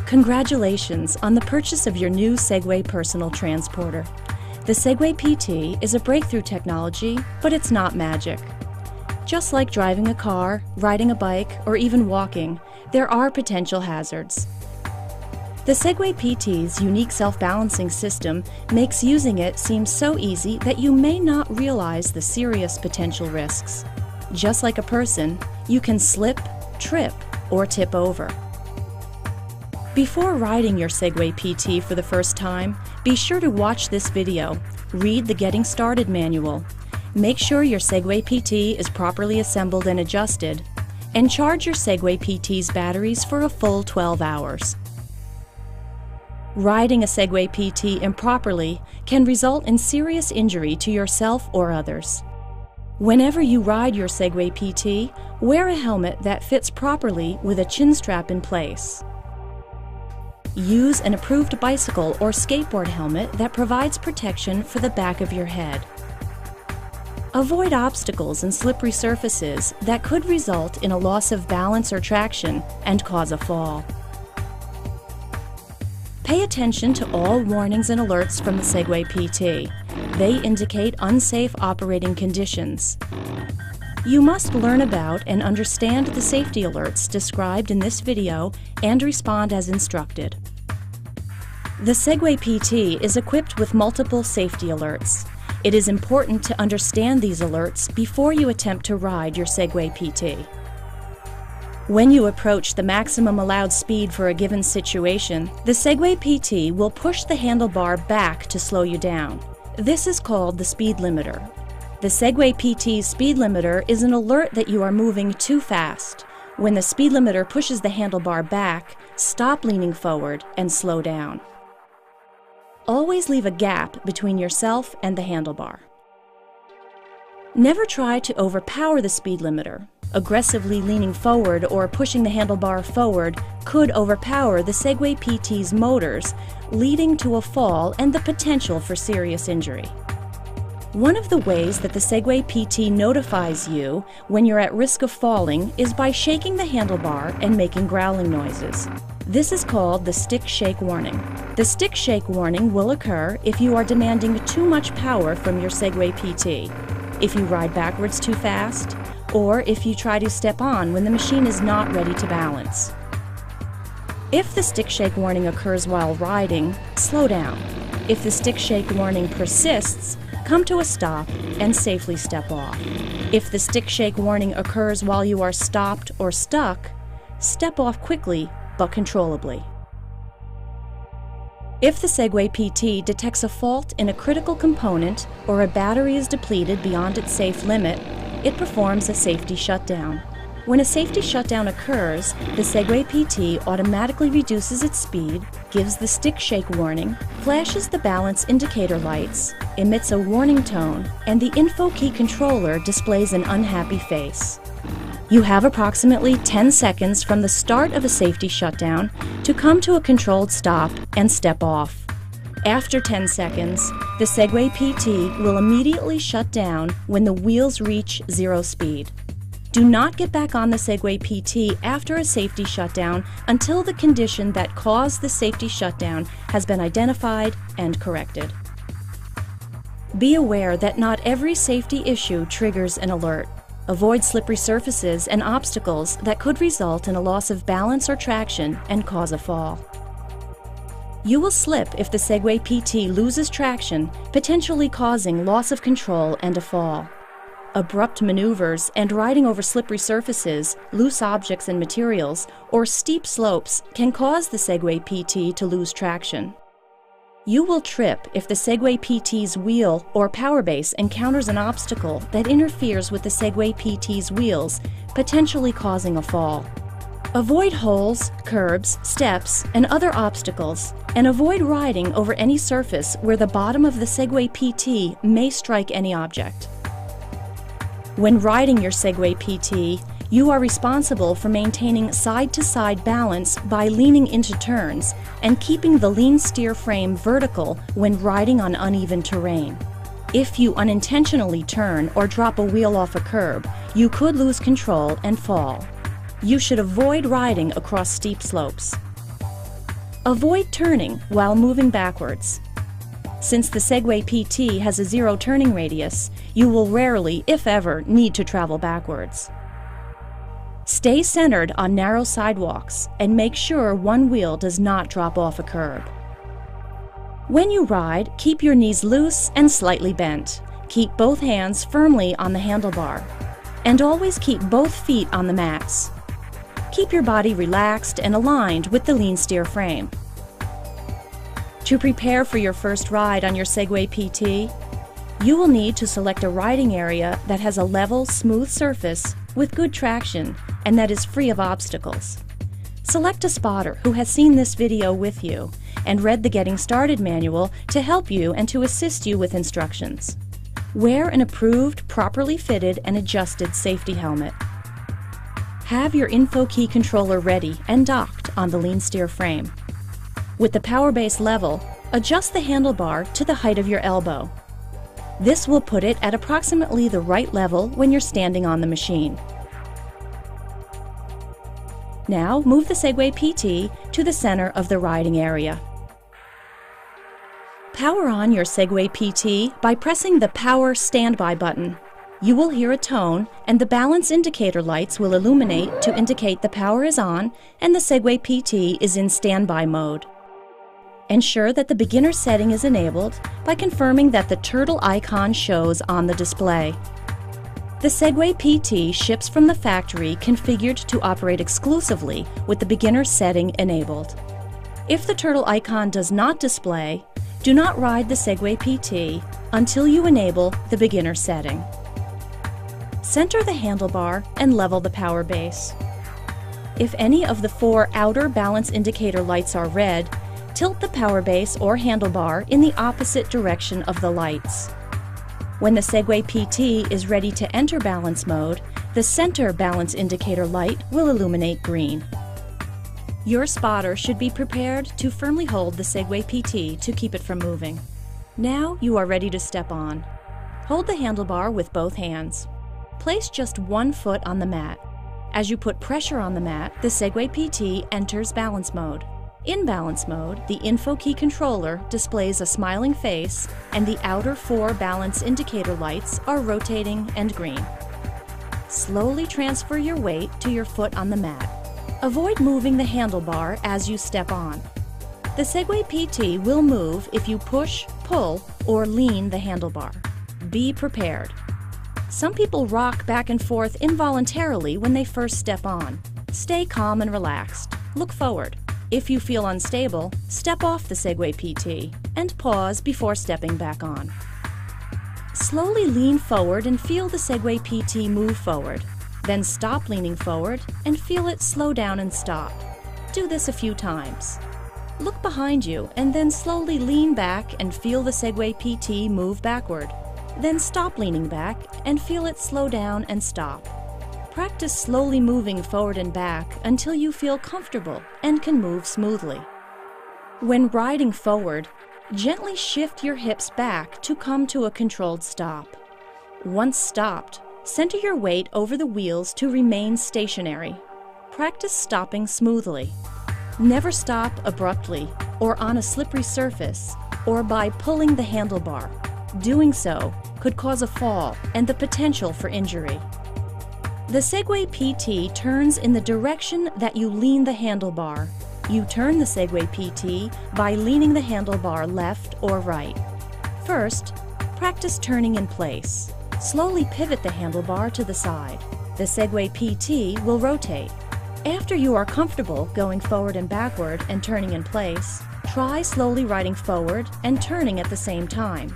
Congratulations on the purchase of your new Segway personal transporter. The Segway PT is a breakthrough technology, but it's not magic. Just like driving a car, riding a bike, or even walking, there are potential hazards. The Segway PT's unique self-balancing system makes using it seem so easy that you may not realize the serious potential risks. Just like a person, you can slip, trip, or tip over. Before riding your Segway PT for the first time, be sure to watch this video, read the Getting Started manual, make sure your Segway PT is properly assembled and adjusted, and charge your Segway PT's batteries for a full 12 hours. Riding a Segway PT improperly can result in serious injury to yourself or others. Whenever you ride your Segway PT, wear a helmet that fits properly with a chin strap in place. Use an approved bicycle or skateboard helmet that provides protection for the back of your head. Avoid obstacles and slippery surfaces that could result in a loss of balance or traction and cause a fall. Pay attention to all warnings and alerts from the Segway PT. They indicate unsafe operating conditions. You must learn about and understand the safety alerts described in this video and respond as instructed. The Segway PT is equipped with multiple safety alerts. It is important to understand these alerts before you attempt to ride your Segway PT. When you approach the maximum allowed speed for a given situation, the Segway PT will push the handlebar back to slow you down. This is called the speed limiter. The Segway PT's speed limiter is an alert that you are moving too fast. When the speed limiter pushes the handlebar back, stop leaning forward and slow down. Always leave a gap between yourself and the handlebar. Never try to overpower the speed limiter. Aggressively leaning forward or pushing the handlebar forward could overpower the Segway PT's motors, leading to a fall and the potential for serious injury. One of the ways that the Segway PT notifies you when you're at risk of falling is by shaking the handlebar and making growling noises. This is called the stick shake warning. The stick shake warning will occur if you are demanding too much power from your Segway PT, if you ride backwards too fast, or if you try to step on when the machine is not ready to balance. If the stick shake warning occurs while riding, slow down. If the stick shake warning persists, come to a stop and safely step off. If the stick shake warning occurs while you are stopped or stuck, step off quickly but controllably. If the Segway PT detects a fault in a critical component or a battery is depleted beyond its safe limit, it performs a safety shutdown. When a safety shutdown occurs, the Segway PT automatically reduces its speed, gives the stick shake warning, flashes the balance indicator lights, emits a warning tone, and the info key controller displays an unhappy face. You have approximately 10 seconds from the start of a safety shutdown to come to a controlled stop and step off. After 10 seconds, the Segway PT will immediately shut down when the wheels reach zero speed. Do not get back on the Segway PT after a safety shutdown until the condition that caused the safety shutdown has been identified and corrected. Be aware that not every safety issue triggers an alert. Avoid slippery surfaces and obstacles that could result in a loss of balance or traction and cause a fall. You will slip if the Segway PT loses traction, potentially causing loss of control and a fall. Abrupt maneuvers and riding over slippery surfaces, loose objects and materials, or steep slopes can cause the Segway PT to lose traction. You will trip if the Segway PT's wheel or power base encounters an obstacle that interferes with the Segway PT's wheels, potentially causing a fall. Avoid holes, curbs, steps, and other obstacles, and avoid riding over any surface where the bottom of the Segway PT may strike any object. When riding your Segway PT, you are responsible for maintaining side-to-side balance by leaning into turns and keeping the lean steer frame vertical when riding on uneven terrain. If you unintentionally turn or drop a wheel off a curb, you could lose control and fall. You should avoid riding across steep slopes. Avoid turning while moving backwards. Since the Segway PT has a 0 turning radius, you will rarely, if ever, need to travel backwards. Stay centered on narrow sidewalks and make sure one wheel does not drop off a curb. When you ride, keep your knees loose and slightly bent. Keep both hands firmly on the handlebar. And always keep both feet on the mats. Keep your body relaxed and aligned with the lean steer frame. To prepare for your first ride on your Segway PT, you will need to select a riding area that has a level, smooth surface with good traction and that is free of obstacles. Select a spotter who has seen this video with you and read the Getting Started manual to help you and to assist you with instructions. Wear an approved, properly fitted and adjusted safety helmet. Have your info key controller ready and docked on the lean steer frame. With the power base level, adjust the handlebar to the height of your elbow. This will put it at approximately the right level when you're standing on the machine. Now move the Segway PT to the center of the riding area. Power on your Segway PT by pressing the Power Standby button. You will hear a tone and the balance indicator lights will illuminate to indicate the power is on and the Segway PT is in standby mode. Ensure that the beginner setting is enabled by confirming that the turtle icon shows on the display. The Segway PT ships from the factory configured to operate exclusively with the beginner setting enabled. If the turtle icon does not display, do not ride the Segway PT until you enable the beginner setting. Center the handlebar and level the power base. If any of the 4 outer balance indicator lights are red, tilt the power base or handlebar in the opposite direction of the lights. When the Segway PT is ready to enter balance mode, the center balance indicator light will illuminate green. Your spotter should be prepared to firmly hold the Segway PT to keep it from moving. Now you are ready to step on. Hold the handlebar with both hands. Place just one foot on the mat. As you put pressure on the mat, the Segway PT enters balance mode. In balance mode, the info key controller displays a smiling face and the outer 4 balance indicator lights are rotating and green. Slowly transfer your weight to your foot on the mat. Avoid moving the handlebar as you step on. The Segway PT will move if you push, pull, or lean the handlebar. Be prepared. Some people rock back and forth involuntarily when they first step on. Stay calm and relaxed. Look forward. If you feel unstable, step off the Segway PT and pause before stepping back on. Slowly lean forward and feel the Segway PT move forward. Then stop leaning forward and feel it slow down and stop. Do this a few times. Look behind you and then slowly lean back and feel the Segway PT move backward. Then stop leaning back and feel it slow down and stop. Practice slowly moving forward and back until you feel comfortable and can move smoothly. When riding forward, gently shift your hips back to come to a controlled stop. Once stopped, center your weight over the wheels to remain stationary. Practice stopping smoothly. Never stop abruptly or on a slippery surface or by pulling the handlebar. Doing so could cause a fall and the potential for injury. The Segway PT turns in the direction that you lean the handlebar. You turn the Segway PT by leaning the handlebar left or right. First, practice turning in place. Slowly pivot the handlebar to the side. The Segway PT will rotate. After you are comfortable going forward and backward and turning in place, try slowly riding forward and turning at the same time.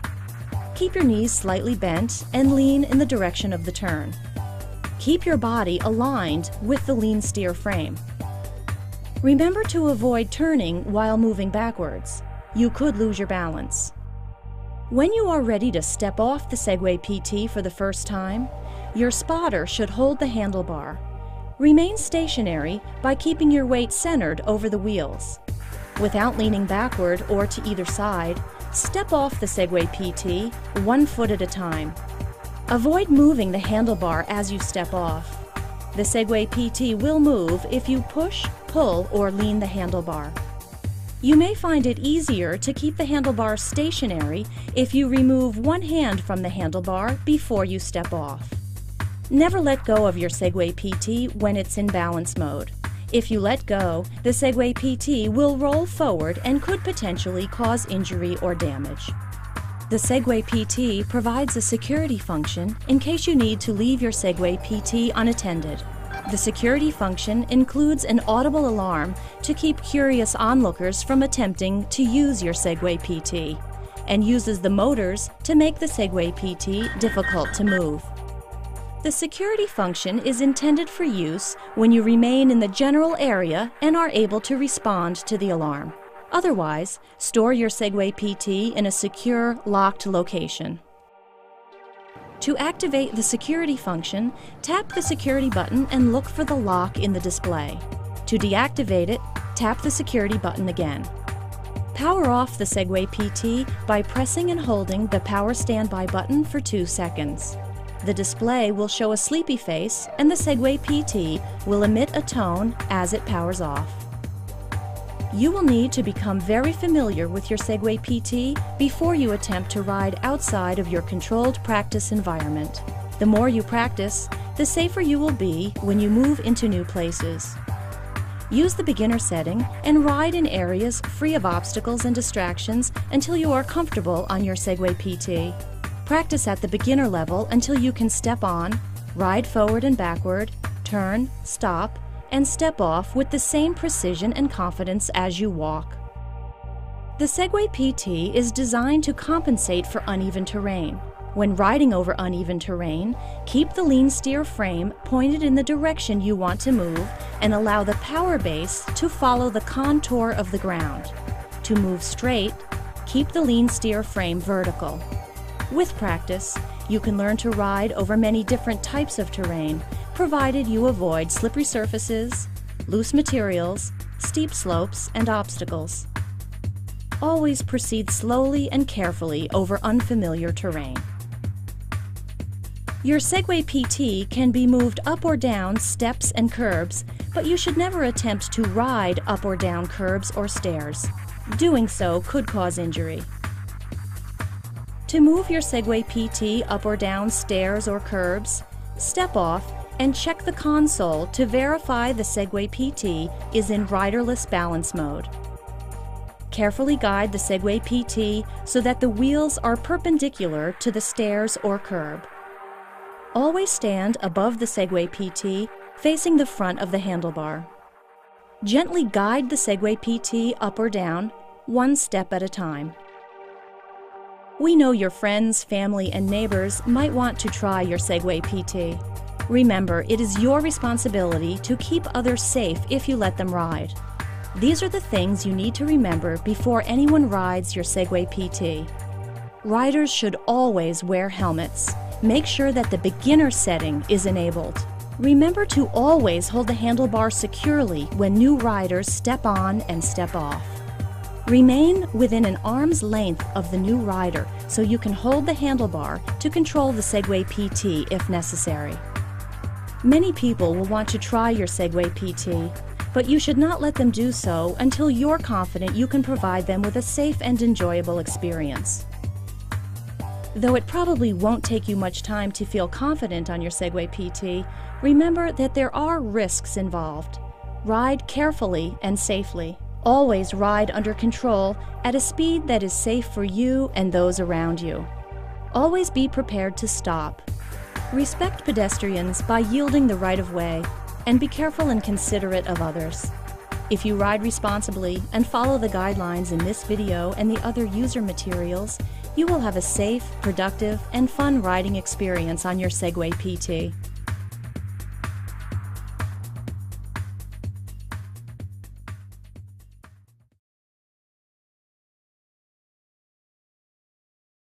Keep your knees slightly bent and lean in the direction of the turn. Keep your body aligned with the lean steer frame. Remember to avoid turning while moving backwards. You could lose your balance. When you are ready to step off the Segway PT for the first time, your spotter should hold the handlebar. Remain stationary by keeping your weight centered over the wheels. Without leaning backward or to either side, step off the Segway PT 1 foot at a time. Avoid moving the handlebar as you step off. The Segway PT will move if you push, pull, or lean the handlebar. You may find it easier to keep the handlebar stationary if you remove one hand from the handlebar before you step off. Never let go of your Segway PT when it's in balance mode. If you let go, the Segway PT will roll forward and could potentially cause injury or damage. The Segway PT provides a security function in case you need to leave your Segway PT unattended. The security function includes an audible alarm to keep curious onlookers from attempting to use your Segway PT, and uses the motors to make the Segway PT difficult to move. The security function is intended for use when you remain in the general area and are able to respond to the alarm. Otherwise, store your Segway PT in a secure, locked location. To activate the security function, tap the security button and look for the lock in the display. To deactivate it, tap the security button again. Power off the Segway PT by pressing and holding the power standby button for 2 seconds. The display will show a sleepy face and the Segway PT will emit a tone as it powers off. You will need to become very familiar with your Segway PT before you attempt to ride outside of your controlled practice environment. The more you practice, the safer you will be when you move into new places. Use the beginner setting and ride in areas free of obstacles and distractions until you are comfortable on your Segway PT. Practice at the beginner level until you can step on, ride forward and backward, turn, stop, and step off with the same precision and confidence as you walk. The Segway PT is designed to compensate for uneven terrain. When riding over uneven terrain, keep the lean steer frame pointed in the direction you want to move and allow the power base to follow the contour of the ground. To move straight, keep the lean steer frame vertical. With practice, you can learn to ride over many different types of terrain, provided you avoid slippery surfaces, loose materials, steep slopes, and obstacles. Always proceed slowly and carefully over unfamiliar terrain. Your Segway PT can be moved up or down steps and curbs, but you should never attempt to ride up or down curbs or stairs. Doing so could cause injury. To move your Segway PT up or down stairs or curbs, step off and check the console to verify the Segway PT is in riderless balance mode. Carefully guide the Segway PT so that the wheels are perpendicular to the stairs or curb. Always stand above the Segway PT, facing the front of the handlebar. Gently guide the Segway PT up or down, one step at a time. We know your friends, family, and neighbors might want to try your Segway PT. Remember, it is your responsibility to keep others safe if you let them ride. These are the things you need to remember before anyone rides your Segway PT. Riders should always wear helmets. Make sure that the beginner setting is enabled. Remember to always hold the handlebar securely when new riders step on and step off. Remain within an arm's length of the new rider so you can hold the handlebar to control the Segway PT if necessary. Many people will want to try your Segway PT, but you should not let them do so until you're confident you can provide them with a safe and enjoyable experience. Though it probably won't take you much time to feel confident on your Segway PT, remember that there are risks involved. Ride carefully and safely. Always ride under control at a speed that is safe for you and those around you. Always be prepared to stop. Respect pedestrians by yielding the right of way, and be careful and considerate of others. If you ride responsibly and follow the guidelines in this video and the other user materials, you will have a safe, productive, and fun riding experience on your Segway PT.